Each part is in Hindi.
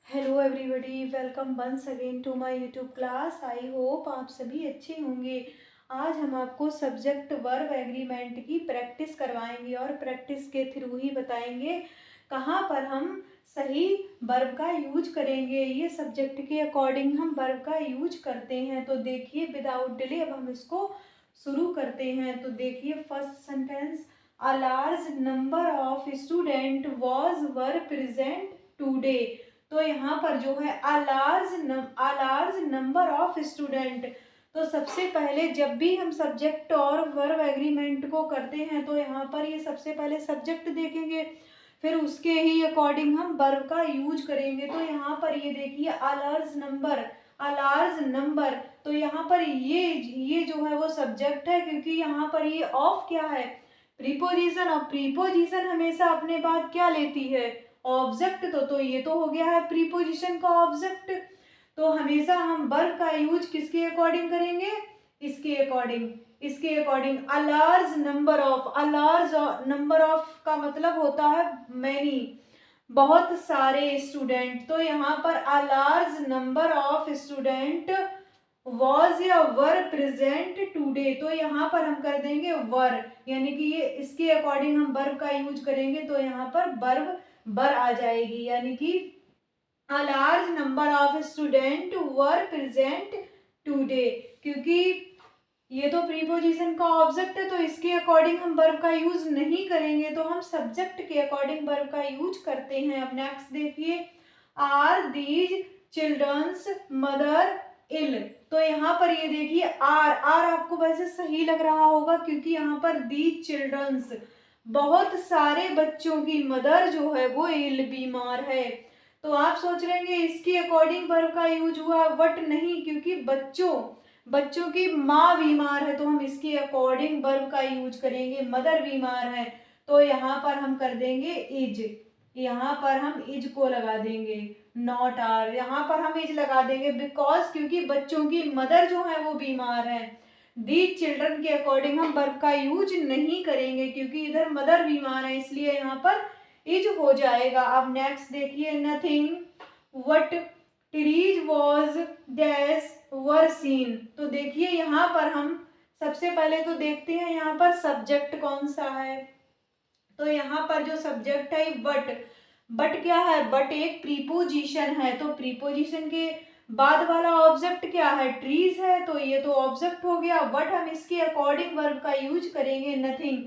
Hello everybody, welcome once again to my YouTube class. I hope आप सभी अच्छे होंगे। आज हम आपको सब्जेक्ट वर्ब एग्रीमेंट की प्रैक्टिस करवाएंगे और प्रैक्टिस के थ्रू ही बताएंगे कहाँ पर हम सही वर्ब का यूज करेंगे। ये सब्जेक्ट के अकॉर्डिंग हम वर्ब का यूज करते हैं। तो देखिए, विदाउट डिले अब हम इसको शुरू करते हैं। तो देखिए, first sentence, a large number of student was were present today. तो यहाँ पर जो है a large number of student. तो सबसे पहले जब भी हम सब्जेक्ट और वर्ब एग्रीमेंट को करते हैं तो यहाँ पर ये सबसे पहले सब्जेक्ट देखेंगे, फिर उसके ही अकॉर्डिंग हम वर्ब का यूज करेंगे। तो यहाँ पर ये देखिए, अ लार्ज नंबर। तो यहाँ पर ये जो है वो सब्जेक्ट है, क्योंकि यहाँ पर ये ऑफ क्या है, प्रीपोजिशन। और प्रीपोजिशन हमेशा अपने बाद क्या लेती है, ऑब्जेक्ट। तो ये तो हो गया है प्रीपोजिशन का ऑब्जेक्ट। तो हमेशा हम वर्ब का यूज किसके अकॉर्डिंग करेंगे, इसके according a large number of का मतलब होता है मैनी, बहुत सारे स्टूडेंट। तो यहाँ पर a large number of student was या वर प्रेजेंट टूडे। तो यहाँ पर हम कर देंगे वर, यानी कि ये इसके अकॉर्डिंग हम वर्ब का यूज करेंगे। तो यहाँ पर वर्ब बर आ जाएगी, यानी कि a large number of student were present today. क्योंकि ये तो प्रीपोजिशन का ऑब्जेक्ट है, तो इसके अकॉर्डिंग हम वर्ब का यूज नहीं करेंगे, तो हम सब्जेक्ट के अकॉर्डिंग वर्ब का यूज करते हैं। अब नेक्स्ट देखिए, आर दीज चिल्ड्रंस मदर इल। तो यहाँ पर ये देखिए, आर आपको वैसे सही लग रहा होगा, क्योंकि यहाँ पर दीज चिल्ड्रंस बहुत सारे बच्चों की मदर जो है वो इल बीमार है। तो आप सोच रहे हैं इसके अकॉर्डिंग वर्ब का यूज हुआ, बट नहीं, क्योंकि बच्चों की माँ बीमार है, तो हम इसके अकॉर्डिंग वर्ब का यूज करेंगे, मदर बीमार है। तो यहाँ पर हम कर देंगे इज, यहाँ पर हम इज को लगा देंगे, नॉट आर। यहाँ पर हम इज लगा देंगे बिकॉज, क्योंकि बच्चों की मदर जो है वो बीमार है। दीज चिल्ड्रन के अकॉर्डिंग हम वर्ब का यूज नहीं करेंगे, क्योंकि इधर मदर बीमार है, इसलिए यहाँ पर इज हो जाएगा। अब नेक्स्ट देखिए, nothing what trees was dash were seen. तो देखिए, यहाँ पर हम सबसे पहले तो देखते हैं यहाँ पर सब्जेक्ट कौन सा है। तो यहाँ पर जो सब्जेक्ट है बट क्या है, बट एक प्रीपोजिशन है। तो प्रीपोजिशन के बाद वाला ऑब्जेक्ट क्या है, ट्रीज है, तो ये तो ऑब्जेक्ट हो गया। बट हम इसके अकॉर्डिंग वर्ब का यूज करेंगे नथिंग।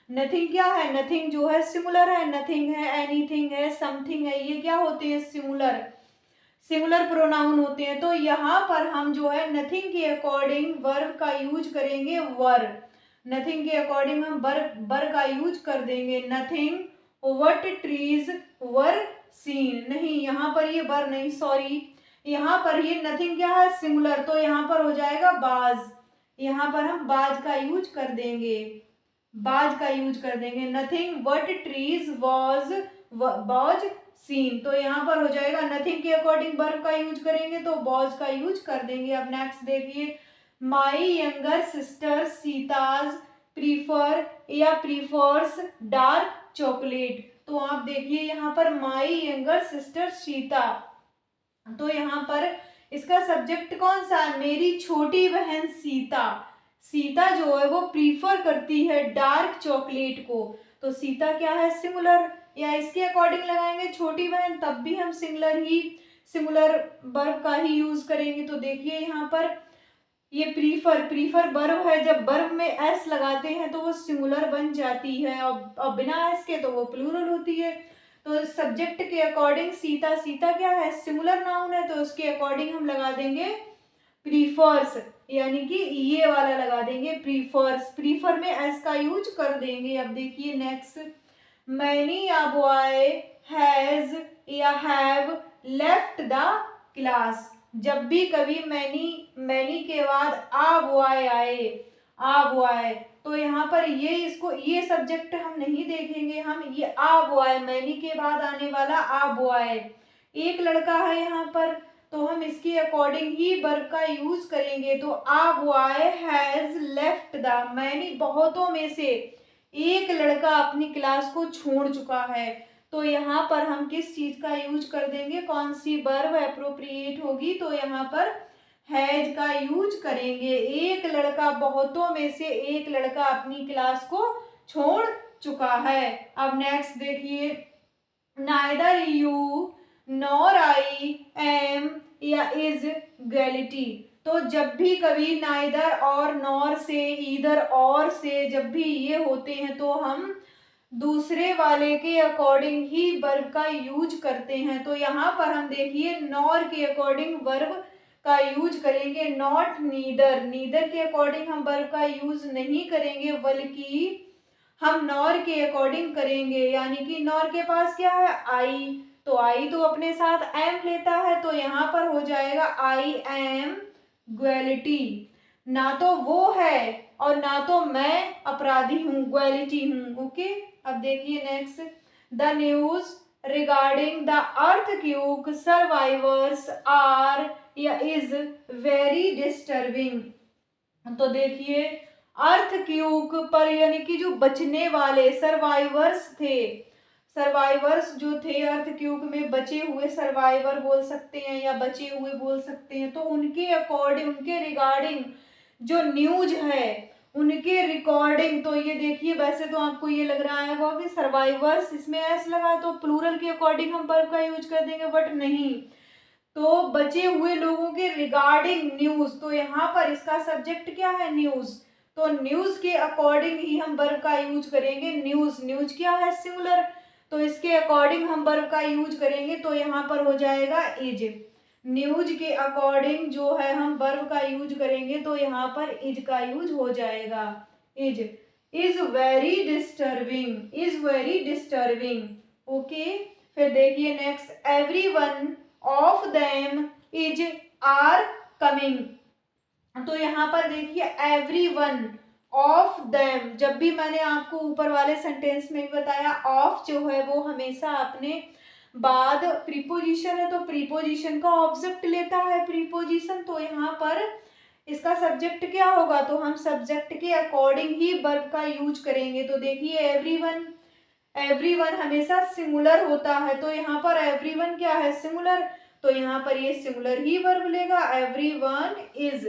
नथिंग क्या है, नथिंग जो है सिमुलर है, नथिंग है, एनीथिंग है, समथिंग है, ये क्या होते हैं, सिमुलर प्रोनाउन होते हैं। तो यहाँ पर हम जो है नथिंग के अकॉर्डिंग वर्ब का यूज करेंगे वर। नथिंग के अकॉर्डिंग हम वर का यूज कर देंगे, nothing what trees were seen. नहीं, यहाँ पर ये वर नहीं, सॉरी, यहाँ पर ये नथिंग क्या है, सिमुलर। तो यहाँ पर हो जाएगा बाज, यहाँ पर हम बाज का यूज कर देंगे, nothing what trees was seen. तो यहाँ पर हो जाएगा नथिंग के अकॉर्डिंग वर्ब का यूज करेंगे, तो वॉज का यूज कर देंगे। अब नेक्स्ट देखिए, my younger sister Sita's prefer या प्रीफर्स डार्क चॉकलेट। तो आप देखिए, यहाँ पर माई यंगर सिस्टर सीता, तो यहाँ पर इसका सब्जेक्ट कौन सा है, मेरी छोटी बहन सीता। सीता जो है वो प्रीफर करती है डार्क चॉकलेट को। तो सीता क्या है, सिंगुलर, या इसके अकॉर्डिंग लगाएंगे छोटी बहन, तब भी हम सिंगुलर वर्ब का ही यूज करेंगे। तो देखिए, यहाँ पर ये प्रीफर वर्ब है, जब वर्ब में एस लगाते हैं तो वो सिंगुलर बन जाती है, और बिना एस के तो वो प्लूरल होती है। तो सब्जेक्ट के अकॉर्डिंग सीता क्या है, सिंगुलर नाउन है, तो उसके अकॉर्डिंग हम लगा देंगे प्रीफर्स, यानी कि ये वाला लगा देंगे प्रीफर्स, प्रीफर में एस का यूज कर देंगे। अब देखिए next, many a boy has या हैव लेफ्ट द क्लास। जब भी कभी मैनी के बाद आ बॉय आए, तो यहाँ पर ये सब्जेक्ट हम नहीं देखेंगे, हम ये आ बॉय, मैनी के बाद आने वाला आ बॉय, एक लड़का है यहाँ पर, तो हम इसके अकॉर्डिंग ही वर्ब का यूज करेंगे। तो आ boy has left the, many बहुतों में से एक लड़का अपनी क्लास को छोड़ चुका है। तो यहाँ पर हम किस चीज का यूज कर देंगे, कौन सी वर्ब एप्रोप्रिएट होगी, तो यहाँ पर हैज का यूज करेंगे। एक लड़का, बहुतों में से एक लड़का अपनी क्लास को छोड़ चुका है। अब नेक्स्ट देखिए, neither you nor I am या इज गैलिटी। तो जब भी कभी नाइदर और नॉर से, ईदर और से जब भी ये होते हैं तो हम दूसरे वाले के अकॉर्डिंग ही वर्ब का यूज करते हैं। तो यहाँ पर हम देखिए नॉर के अकॉर्डिंग वर्ब का यूज करेंगे, नॉट नीदर। नीदर के अकॉर्डिंग हम वर्ब का यूज नहीं करेंगे, बल्कि हम नॉर के अकॉर्डिंग करेंगे। यानी कि नॉर के पास क्या है, आई, तो आई तो अपने साथ एम लेता है, तो यहाँ पर हो जाएगा आई एम ग्वेलिटी। ना तो वो है और ना तो मैं अपराधी हूँ, ग्वेलिटी हूँ। ओके, अब देखिए next, the news regarding the earthquake survivors are या इज वेरी डिस्टर्बिंग। तो देखिए अर्थक्वेक पर, यानी कि जो बचने वाले सर्वाइवर्स थे, सर्वाइवर्स जो थे अर्थक्वेक में बचे हुए, सर्वाइवर बोल सकते हैं या बचे हुए बोल सकते हैं, तो उनके अकॉर्डिंग, उनके रिगार्डिंग जो न्यूज है, उनके रिकॉर्डिंग, तो ये देखिए वैसे तो आपको ये लग रहा है कि सर्वाइवर्स, इसमें एस लगा है तो प्लूरल के अकॉर्डिंग हम वर्ब का यूज कर देंगे, बट नहीं, तो बचे हुए लोगों के रिगार्डिंग न्यूज, तो यहाँ पर इसका सब्जेक्ट क्या है, न्यूज, तो न्यूज के अकॉर्डिंग ही हम वर्ब का यूज करेंगे। न्यूज, न्यूज क्या है, सिंगुलर, तो इसके अकॉर्डिंग हम वर्ब का यूज करेंगे, तो यहाँ पर हो जाएगा इज। न्यूज के अकॉर्डिंग जो है हम वर्ब का यूज करेंगे, तो यहाँ पर इज का यूज हो जाएगा, is. Is very disturbing, is very disturbing. Okay, फिर देखिए next, everyone of them is are coming. तो यहाँ पर देखिए एवरीवन ऑफ देम, जब भी मैंने आपको ऊपर वाले सेंटेंस में भी बताया, ऑफ जो है वो हमेशा अपने बाद प्रीपोजिशन है, तो प्रीपोजिशन का ऑब्जेक्ट लेता है प्रीपोजिशन, तो यहाँ पर इसका सब्जेक्ट क्या होगा, तो हम सब्जेक्ट के अकॉर्डिंग ही वर्ब का यूज करेंगे। तो देखिए एवरीवन, एवरीवन हमेशा सिंगुलर होता है, तो यहाँ पर एवरीवन क्या है, सिंगुलर, तो यहाँ पर ये सिंगुलर ही वर्ब लेगा, everyone is,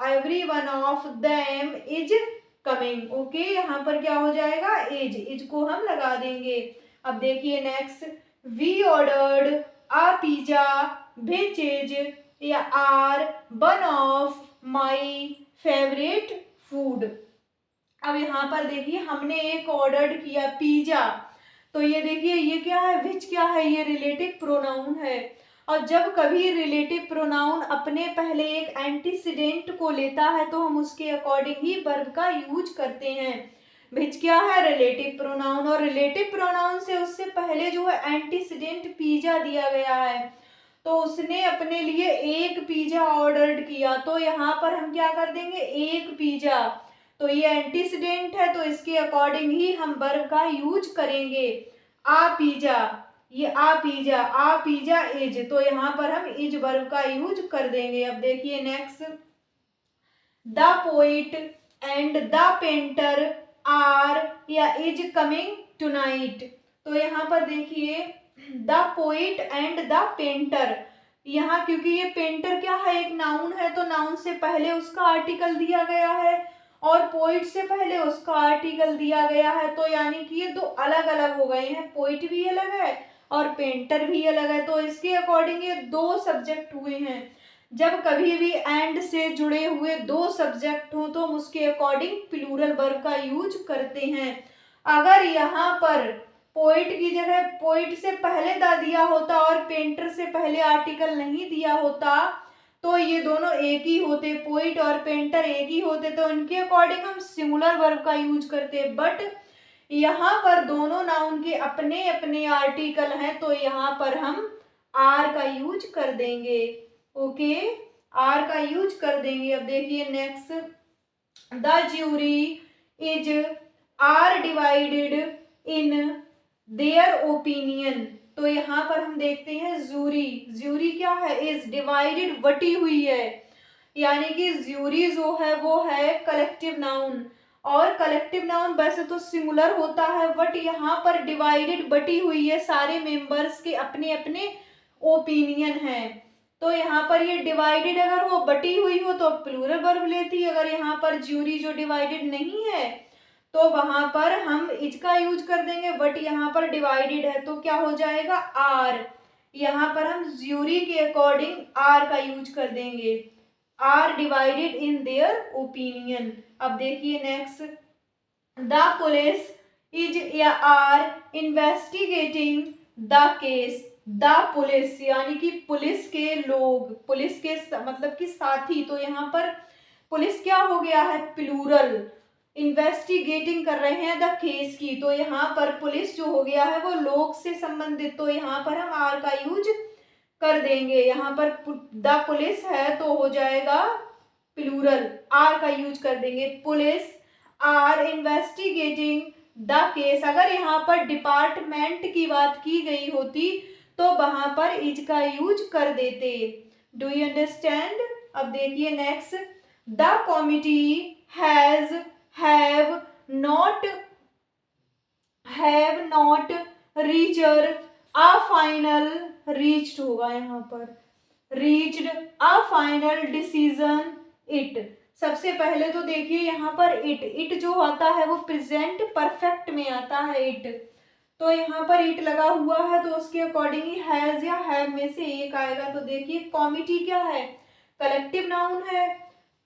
everyone of them is coming. Okay, यहाँ पर क्या हो जाएगा, इज, इज को हम लगा देंगे। अब देखिए next, we ordered a pizza which is या are one of my favourite food. अब यहाँ पर देखिए हमने एक ऑर्डर किया पिज्जा, तो ये देखिए ये क्या है, विच क्या है, ये रिलेटिव प्रोनाउन है, और जब कभी रिलेटिव प्रोनाउन अपने पहले एक एंटीसीडेंट को लेता है तो हम उसके अकॉर्डिंग ही वर्ब का यूज करते हैं। विच क्या है, रिलेटिव प्रोनाउन, और रिलेटिव प्रोनाउन से उससे पहले जो है एंटीसीडेंट पिज्जा दिया गया है, तो उसने अपने लिए एक पिज्जा ऑर्डर किया, तो यहाँ पर हम क्या कर देंगे, एक पिज्जा, तो ये एंटीसीडेंट है, तो इसके अकॉर्डिंग ही हम वर्ब का यूज करेंगे। आ पिज्जा, ये आ पिज्जा इज, तो यहाँ पर हम इज वर्ब का यूज कर देंगे। अब देखिए next, the poet and the painter are या इज कमिंग टुनाइट। तो यहाँ पर देखिए the poet and the painter, यहाँ क्योंकि ये पेंटर क्या है, एक नाउन है, तो नाउन से पहले उसका आर्टिकल दिया गया है और पोइट से पहले उसका आर्टिकल दिया गया है, तो यानी कि ये दो अलग अलग हो गए हैं, पोइट भी अलग है और पेंटर भी अलग है, तो इसके अकॉर्डिंग ये दो सब्जेक्ट हुए हैं। जब कभी भी एंड से जुड़े हुए दो सब्जेक्ट हो तो हम उसके अकॉर्डिंग प्लूरल वर्ब का यूज करते हैं। अगर यहाँ पर पोइट की जगह पोइट से पहले दा दिया होता और पेंटर से पहले आर्टिकल नहीं दिया होता तो ये दोनों एक ही होते, पोइट और पेंटर एक ही होते, तो इनके अकॉर्डिंग हम सिंगुलर वर्ब का यूज करते। बट यहाँ पर दोनों नाउन के अपने अपने आर्टिकल हैं, तो यहाँ पर हम आर का यूज कर देंगे। ओके, आर का यूज कर देंगे। अब देखिए next, the jury is are divided in their opinion. तो यहाँ पर हम देखते हैं ज्यूरी, ज्यूरी क्या है, इज डिवाइडेड, बटी हुई है, यानी कि ज्यूरी जो है वो है कलेक्टिव नाउन और कलेक्टिव नाउन वैसे तो सिंगुलर होता है, बट यहाँ पर डिवाइडेड, बटी हुई है, सारे मेंबर्स के अपने अपने ओपिनियन है। तो यहाँ पर ये डिवाइडेड अगर वो बटी हुई हो तो प्लूरल वर्ब लेती, अगर यहाँ पर ज्यूरी जो डिवाइडेड नहीं है तो वहां पर हम इज का यूज कर देंगे, बट यहाँ पर डिवाइडेड है तो क्या हो जाएगा आर। यहाँ पर हम ज्यूरी के अकॉर्डिंग आर का यूज कर देंगे, are divided in their opinion. अब देखिए नेक्स्ट, द पुलिस इज या are investigating the case. The police यानी कि पुलिस के लोग, पुलिस के मतलब कि साथी, तो यहाँ पर पुलिस क्या हो गया है प्लूरल, इन्वेस्टिगेटिंग कर रहे हैं द केस की, तो यहाँ पर पुलिस जो हो गया है वो लोग से संबंधित, तो यहाँ पर हम आर का यूज कर देंगे। यहाँ पर द पुलिस है तो हो जाएगा प्लूरल, आर का यूज कर देंगे, police are investigating the case. अगर यहाँ पर डिपार्टमेंट की बात की गई होती तो वहां पर इज का यूज कर देते। Do you understand? अब देखिए next, the committee has have not richer a final, reached होगा यहाँ पर, reached a final decision it. सबसे पहले तो देखिए यहाँ पर इट जो आता है वो प्रेजेंट परफेक्ट में आता है इट, तो यहाँ पर इट लगा हुआ है तो उसके अकॉर्डिंग ही हैज या हैव में से एक आएगा। तो देखिए कमिटी क्या है, कलेक्टिव नाउन है,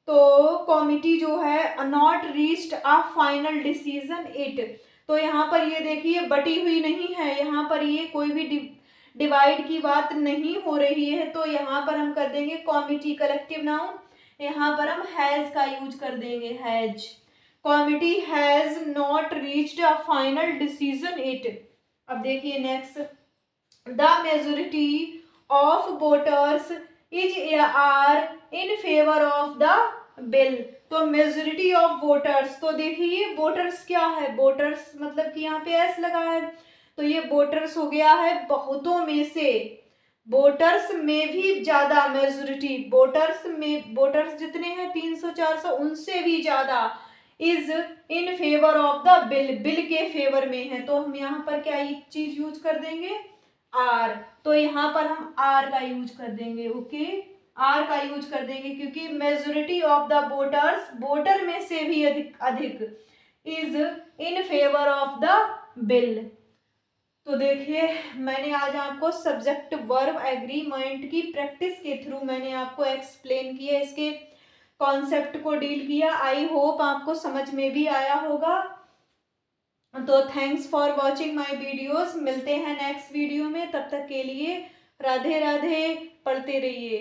तो कमिटी जो है not reached a final decision it, तो यहाँ पर ये देखिए बटी हुई नहीं है, यहाँ पर ये कोई भी डिवाइड की बात नहीं हो रही है, तो यहाँ पर हम कर देंगे कमिटी कलेक्टिव नाउन, यहाँ पर हम हैज का यूज कर देंगे, has. Committee has not reached a final decision it. अब देखिए next, the majority of voters is are in favour of the bill. तो मेजोरिटी ऑफ वोटर्स, तो देखिए वोटर्स क्या है, वोटर्स मतलब कि यहाँ पे एस लगा है, तो ये वोटर्स हो गया है बहुतों में से, वोटर्स में भी ज्यादा, मेजोरिटी वोटर्स में, वोटर्स जितने हैं 300-400 उनसे भी ज्यादा, is in favour of the bill, bill के फेवर में है, तो हम यहाँ पर क्या चीज यूज कर देंगे आर, तो यहाँ पर हम आर का यूज कर देंगे, ओके आर का यूज कर देंगे, क्योंकि majority of the voters, voter में से भी अधिक is in favour of the bill. तो देखिए मैंने आज आपको सब्जेक्ट वर्ब एग्रीमेंट की प्रैक्टिस के थ्रू मैंने आपको एक्सप्लेन किया, इसके कॉन्सेप्ट को डील किया, आई होप आपको समझ में भी आया होगा। तो thanks for watching my videos, मिलते हैं नेक्स्ट वीडियो में, तब तक के लिए राधे राधे, पढ़ते रहिए।